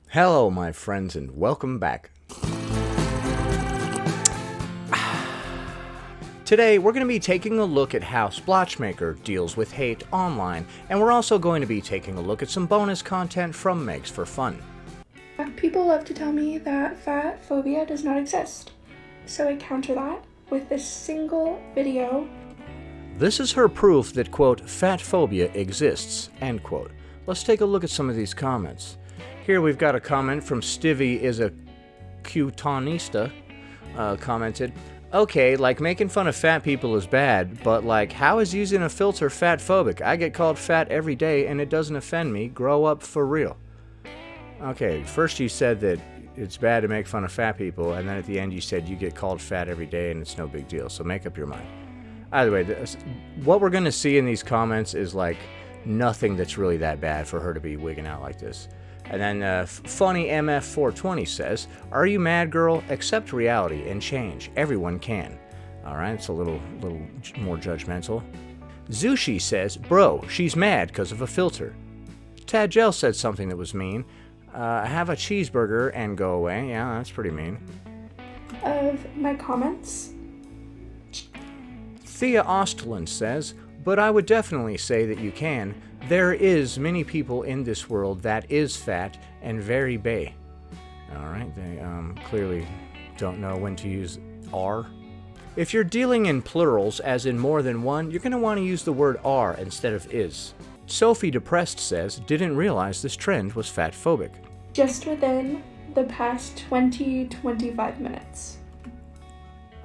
Hello, my friends, and welcome back. Today, we're going to be taking a look at how SplotchMaker deals with hate online, and we're also going to be taking a look at some bonus content from Megs for Fun. People love to tell me that FATPhobia does not exist, so I counter that with this single video. This is her proof that, quote, FATPhobia exists, end quote. Let's take a look at some of these comments. Here we've got a comment from Stivy is a cutonista, commented, okay, like making fun of fat people is bad, but like how is using a filter fatphobic? I get called fat every day and it doesn't offend me. Grow up for real. Okay, first you said that it's bad to make fun of fat people, and then at the end you said you get called fat every day and it's no big deal, so make up your mind. Either way, what we're going to see in these comments is like nothing that's really that bad for her to be wigging out like this. And then Funny MF420 says, are you mad, girl? Accept reality and change. Everyone can. Alright, it's a little more judgmental. Zushi says, bro, she's mad because of a filter. Tadgel said something that was mean. Have a cheeseburger and go away. Yeah, that's pretty mean. Of my comments. Thea Ostland says, but I would definitely say that you can. There is many people in this world that is fat and very bae. Alright, they clearly don't know when to use are. If you're dealing in plurals, as in more than one, you're going to want to use the word are instead of is. Sophie Depressed says, didn't realize this trend was fatphobic. Just within the past 20-25 minutes.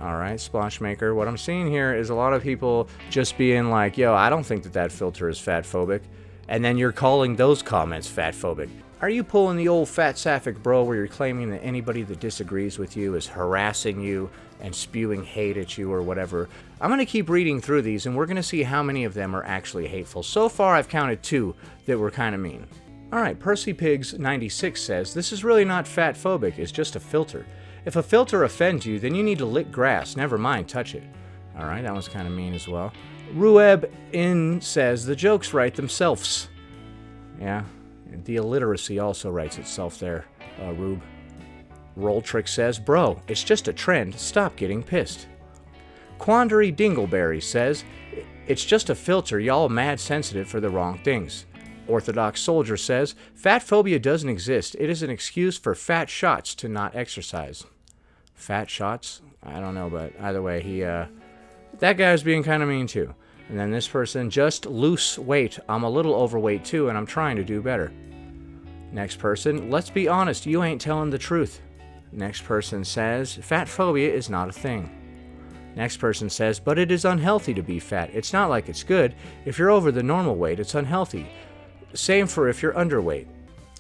Alright, SplotchMaker, what I'm seeing here is a lot of people just being like, yo, I don't think that filter is fatphobic, and then you're calling those comments fatphobic. Are you pulling the old fat sapphic bro where you're claiming that anybody that disagrees with you is harassing you and spewing hate at you or whatever? I'm going to keep reading through these and we're going to see how many of them are actually hateful. So far I've counted 2 that were kind of mean. Alright, PercyPigs96 says, this is really not fatphobic, it's just a filter. If a filter offends you, then you need to lick grass, never mind touch it. Alright, that was kind of mean as well. Rueb In says, the jokes write themselves. Yeah, the illiteracy also writes itself there, Rube. Rolltrick says, bro, it's just a trend, stop getting pissed. Quandary Dingleberry says, it's just a filter, y'all mad sensitive for the wrong things. Orthodox Soldier says, fatphobia doesn't exist, it is an excuse for fat shots to not exercise. Fat shots? I don't know, but either way, that guy was being kind of mean too. And then this person, just loose weight, I'm a little overweight too and I'm trying to do better. Next person, let's be honest, you ain't telling the truth. Next person says, fatphobia is not a thing. Next person says, but it is unhealthy to be fat. It's not like it's good. If you're over the normal weight, it's unhealthy. Same for if you're underweight.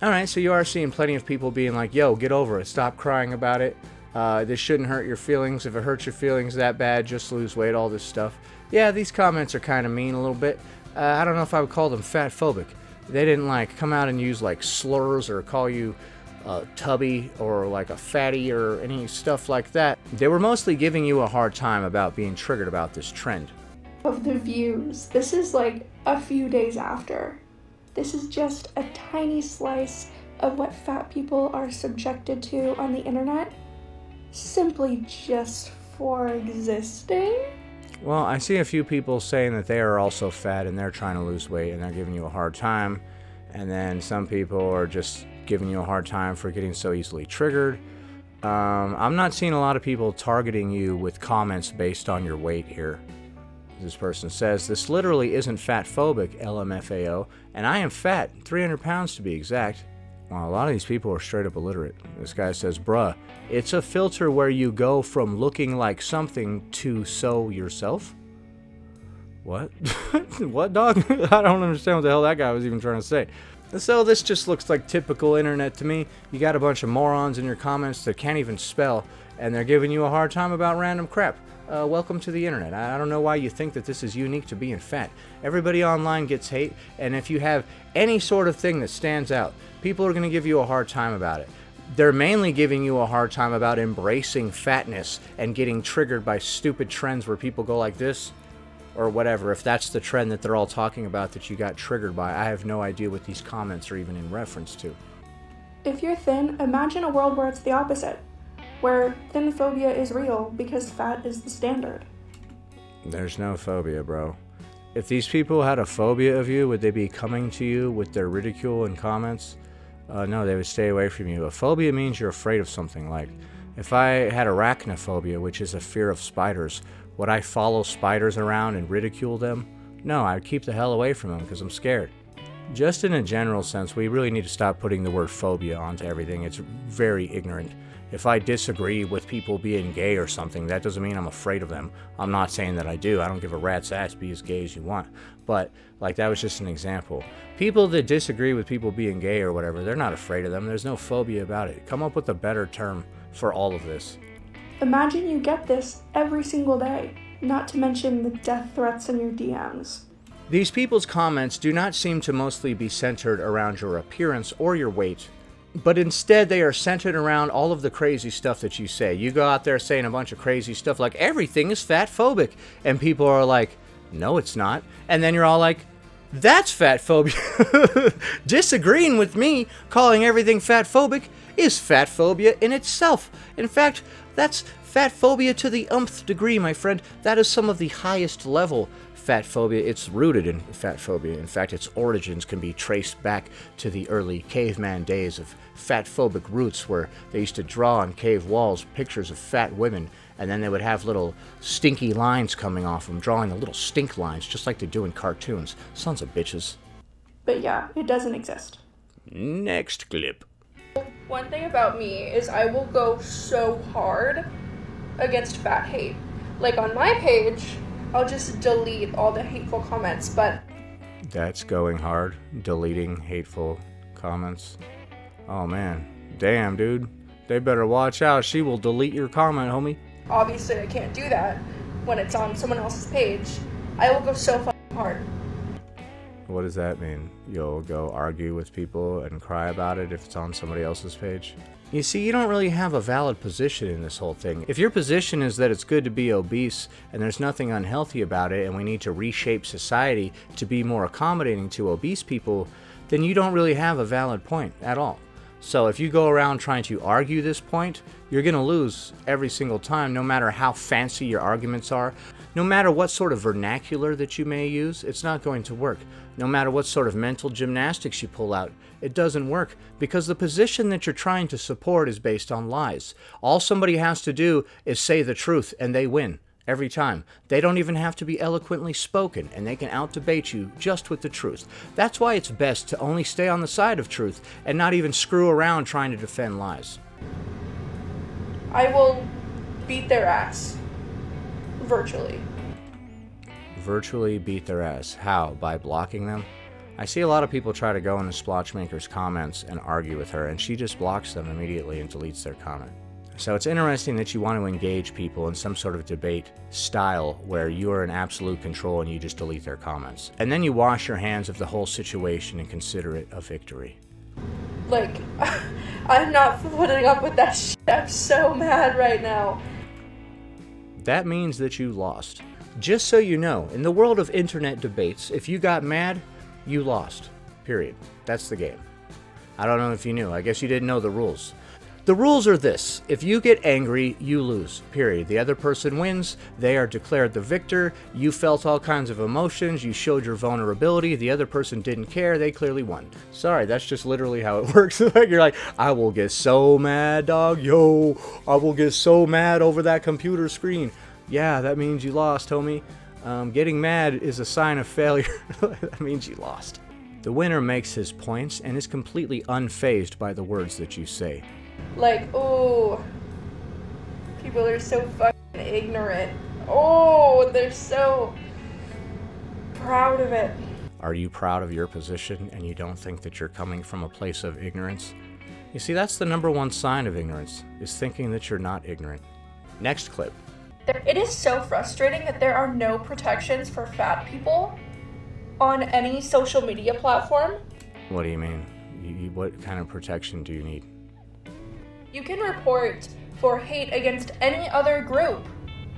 Alright, so you are seeing plenty of people being like, yo, get over it, stop crying about it. This shouldn't hurt your feelings. If it hurts your feelings that bad, just lose weight, all this stuff. Yeah, these comments are kind of mean a little bit. I don't know if I would call them fatphobic. They didn't like come out and use like slurs or call you tubby or like a fatty or any stuff like that. They were mostly giving you a hard time about being triggered about this trend. Of the views, this is like a few days after. This is just a tiny slice of what fat people are subjected to on the internet, simply just for existing. Well, I see a few people saying that they are also fat and they're trying to lose weight and they're giving you a hard time. And then some people are just giving you a hard time for getting so easily triggered. I'm not seeing a lot of people targeting you with comments based on your weight here. This person says, this literally isn't fatphobic, LMFAO, and I am fat, 300 pounds to be exact. Well, a lot of these people are straight up illiterate. This guy says, bruh, it's a filter where you go from looking like something to so yourself? What? What, dog? I don't understand what the hell that guy was even trying to say. So this just looks like typical internet to me. You got a bunch of morons in your comments that can't even spell, and they're giving you a hard time about random crap. Welcome to the internet. I don't know why you think that this is unique to being fat. Everybody online gets hate, and if you have any sort of thing that stands out, people are going to give you a hard time about it. They're mainly giving you a hard time about embracing fatness and getting triggered by stupid trends where people go like this or whatever. If that's the trend that they're all talking about that you got triggered by, I have no idea what these comments are even in reference to. If you're thin, imagine a world where it's the opposite, where thin phobia is real because fat is the standard. There's no phobia, bro. If these people had a phobia of you, would they be coming to you with their ridicule and comments? No, they would stay away from you. A phobia means you're afraid of something. Like, if I had arachnophobia, which is a fear of spiders, would I follow spiders around and ridicule them? No, I'd keep the hell away from them because I'm scared. Just in a general sense, we really need to stop putting the word phobia onto everything. It's very ignorant. If I disagree with people being gay or something, that doesn't mean I'm afraid of them. I'm not saying that I do. I don't give a rat's ass. Be as gay as you want. But, like, that was just an example. People that disagree with people being gay or whatever, they're not afraid of them. There's no phobia about it. Come up with a better term for all of this. Imagine you get this every single day, not to mention the death threats in your DMs. These people's comments do not seem to mostly be centered around your appearance or your weight, but instead they are centered around all of the crazy stuff that you say. You go out there saying a bunch of crazy stuff like, everything is fat phobic, and people are like, no, it's not. And then you're all like, that's fat phobia. Disagreeing with me, calling everything fat phobic, is fat phobia in itself. In fact, that's fat phobia to the umpth degree, my friend. That is some of the highest level fat phobia. It's rooted in fat phobia. In fact, its origins can be traced back to the early caveman days of fat phobic roots, where they used to draw on cave walls pictures of fat women, and then they would have little stinky lines coming off them, drawing the little stink lines, just like they do in cartoons. Sons of bitches. But yeah, it doesn't exist. Next clip. One thing about me is I will go so hard against fat hate. Like on my page, I'll just delete all the hateful comments, but... That's going hard, deleting hateful comments. Oh man, damn dude. They better watch out, she will delete your comment, homie. Obviously I can't do that when it's on someone else's page. I will go so fucking hard. What does that mean? You'll go argue with people and cry about it if it's on somebody else's page? You see, you don't really have a valid position in this whole thing. If your position is that it's good to be obese and there's nothing unhealthy about it and we need to reshape society to be more accommodating to obese people, then you don't really have a valid point at all. So if you go around trying to argue this point, you're going to lose every single time, no matter how fancy your arguments are. No matter what sort of vernacular that you may use, it's not going to work. No matter what sort of mental gymnastics you pull out, it doesn't work, because the position that you're trying to support is based on lies. All somebody has to do is say the truth, and they win. Every time. They don't even have to be eloquently spoken, and they can out-debate you just with the truth. That's why it's best to only stay on the side of truth, and not even screw around trying to defend lies. I will beat their ass. Virtually. Virtually beat their ass. How? By blocking them? I see a lot of people try to go into SplotchMaker's comments and argue with her, and she just blocks them immediately and deletes their comment. So it's interesting that you want to engage people in some sort of debate style where you are in absolute control and you just delete their comments. And then you wash your hands of the whole situation and consider it a victory. Like, I'm not putting up with that shit. I'm so mad right now. That means that you lost. Just so you know, in the world of internet debates, if you got mad, you lost. Period. That's the game. I don't know if you knew. I guess you didn't know the rules. The rules are this: if you get angry, you lose, period. The other person wins, they are declared the victor, you felt all kinds of emotions, you showed your vulnerability, the other person didn't care, they clearly won. Sorry, that's just literally how it works. You're like, I will get so mad, dog, yo, I will get so mad over that computer screen. Yeah, that means you lost, homie. Getting mad is a sign of failure. That means you lost. The winner makes his points and is completely unfazed by the words that you say. Like, oh, people are so fucking ignorant. Oh, they're so proud of it. Are you proud of your position and you don't think that you're coming from a place of ignorance? You see, that's the number one sign of ignorance, is thinking that you're not ignorant. Next clip. It is so frustrating that there are no protections for fat people on any social media platform. What do you mean? What kind of protection do you need? You can report for hate against any other group,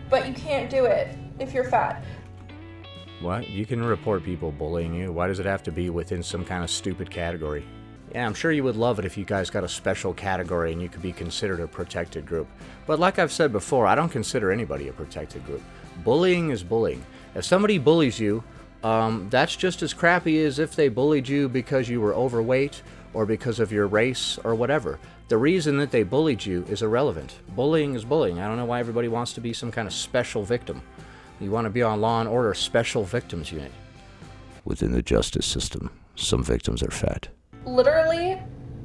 but you can't do it if you're fat. What? You can report people bullying you? Why does it have to be within some kind of stupid category? Yeah, I'm sure you would love it if you guys got a special category and you could be considered a protected group. But like I've said before, I don't consider anybody a protected group. Bullying is bullying. If somebody bullies you, that's just as crappy as if they bullied you because you were overweight or because of your race or whatever. The reason that they bullied you is irrelevant. Bullying is bullying. I don't know why everybody wants to be some kind of special victim. You want to be on Law & Order Special Victims Unit. Within the justice system, some victims are fat. Literally,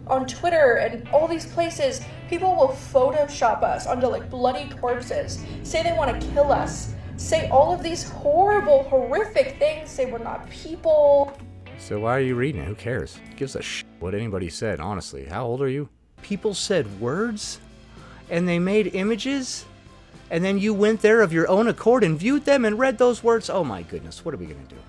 on Twitter and all these places, people will Photoshop us onto like bloody corpses, say they want to kill us, say all of these horrible, horrific things, say we're not people. So why are you reading it? Who cares? It gives a shit what anybody said, honestly. How old are you? People said words, and they made images, and then you went there of your own accord and viewed them and read those words? Oh my goodness, what are we going to do?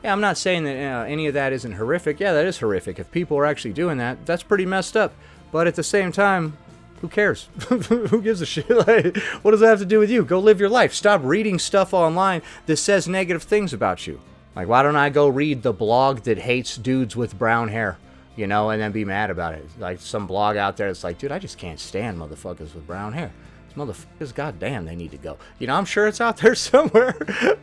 Yeah, I'm not saying that any of that isn't horrific. Yeah, that is horrific. If people are actually doing that, that's pretty messed up. But at the same time, who cares? Who gives a shit? Like, what does that have to do with you? Go live your life. Stop reading stuff online that says negative things about you. Like, why don't I go read the blog that hates dudes with brown hair, you know, and then be mad about it? Like some blog out there that's like, dude, I just can't stand motherfuckers with brown hair. Motherfuckers, goddamn, they need to go. You know, I'm sure it's out there somewhere.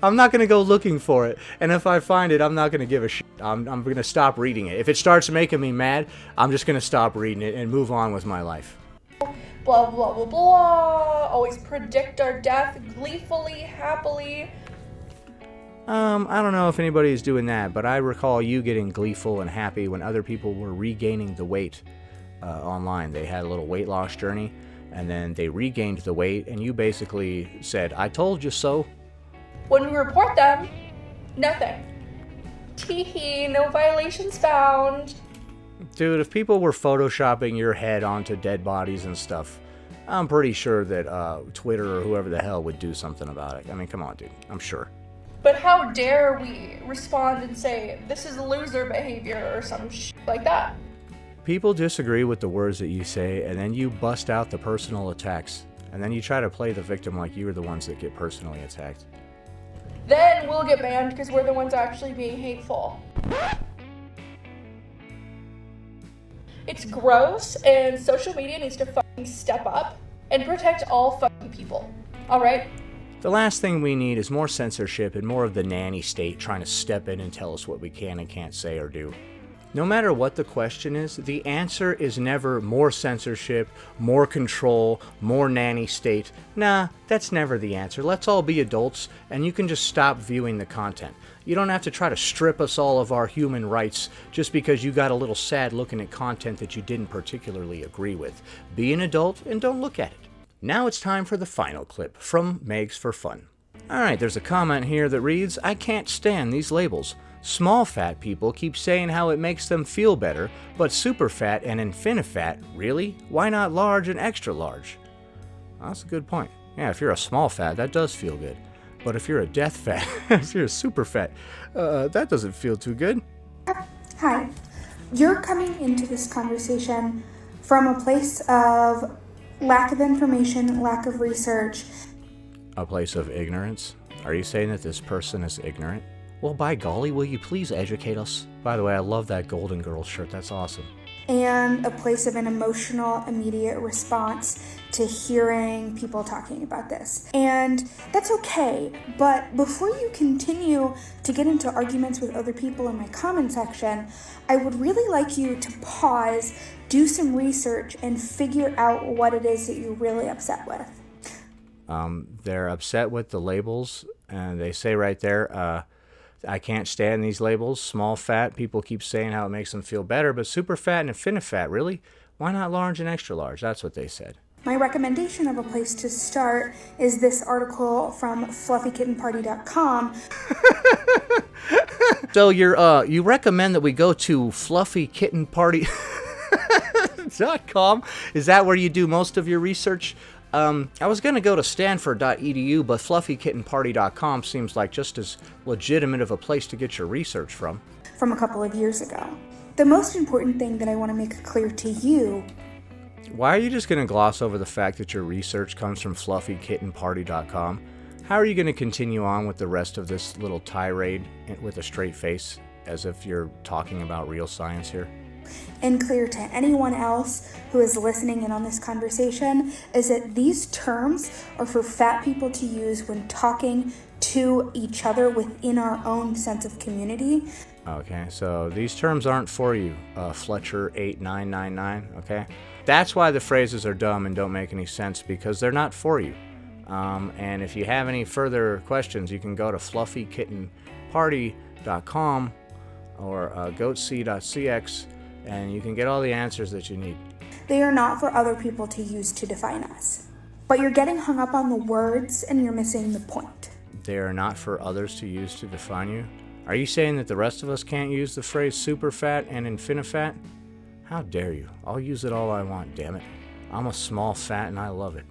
I'm not going to go looking for it. And if I find it, I'm not going to give a shit. I'm going to stop reading it. If it starts making me mad, I'm just going to stop reading it and move on with my life. Blah, blah, blah, blah. Always predict our death gleefully, happily. I don't know if anybody's doing that, but I recall you getting gleeful and happy when other people were regaining the weight online. They had a little weight loss journey. And then they regained the weight, and you basically said, I told you so. When we report them, nothing. Tee-hee, no violations found. Dude, if people were photoshopping your head onto dead bodies and stuff, I'm pretty sure that Twitter or whoever the hell would do something about it. I mean, come on, dude. I'm sure. But how dare we respond and say, this is loser behavior or some shit like that? People disagree with the words that you say, and then you bust out the personal attacks. And then you try to play the victim like you were the ones that get personally attacked. Then we'll get banned because we're the ones actually being hateful. It's gross, and social media needs to fucking step up and protect all fucking people. Alright? The last thing we need is more censorship and more of the nanny state trying to step in and tell us what we can and can't say or do. No matter what the question is, the answer is never more censorship, more control, more nanny state. Nah, that's never the answer. Let's all be adults, and you can just stop viewing the content. You don't have to try to strip us all of our human rights just because you got a little sad looking at content that you didn't particularly agree with. Be an adult and don't look at it. Now it's time for the final clip from Megs for Fun. Alright, there's a comment here that reads, I can't stand these labels. Small fat people keep saying how it makes them feel better, but super fat and infinifat, really? Why not large and extra large? Well, that's a good point. Yeah, if you're a small fat, that does feel good. But if you're a death fat, if you're a super fat, that doesn't feel too good. Hi. You're coming into this conversation from a place of lack of information, lack of research. A place of ignorance? Are you saying that this person is ignorant? Well, by golly, will you please educate us? By the way, I love that Golden Girls shirt. That's awesome. And a place of an emotional, immediate response to hearing people talking about this. And that's okay, but before you continue to get into arguments with other people in my comment section, I would really like you to pause, do some research, and figure out what it is that you're really upset with. They're upset with the labels, and they say right there, I can't stand these labels. Small fat, people keep saying how it makes them feel better, but super fat and infinifat, really? Why not large and extra large? That's what they said. My recommendation of a place to start is this article from fluffykittenparty.com. So you recommend that we go to fluffykittenparty.com? Is that where you do most of your research? I was going to go to stanford.edu, but fluffykittenparty.com seems like just as legitimate of a place to get your research from. From a couple of years ago. The most important thing that I want to make clear to you. Why are you just going to gloss over the fact that your research comes from fluffykittenparty.com? How are you going to continue on with the rest of this little tirade with a straight face, as if you're talking about real science here? and clear to anyone else who is listening in on this conversation is that these terms are for fat people to use when talking to each other within our own sense of community. Okay, so these terms aren't for you, Fletcher8999, okay? That's why the phrases are dumb and don't make any sense, because they're not for you. And if you have any further questions, you can go to fluffykittenparty.com or goatc.cx, and you can get all the answers that you need. They are not for other people to use to define us. But you're getting hung up on the words and you're missing the point. They are not for others to use to define you? Are you saying that the rest of us can't use the phrase super fat and infinifat? How dare you? I'll use it all I want, damn it. I'm a small fat and I love it.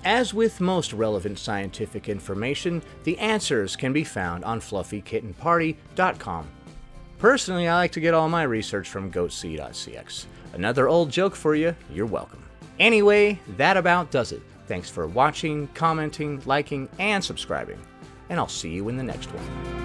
As with most relevant scientific information, the answers can be found on fluffykittenparty.com. Personally, I like to get all my research from goatc.cx. Another old joke for you, you're welcome. Anyway, that about does it. Thanks for watching, commenting, liking, and subscribing. And I'll see you in the next one.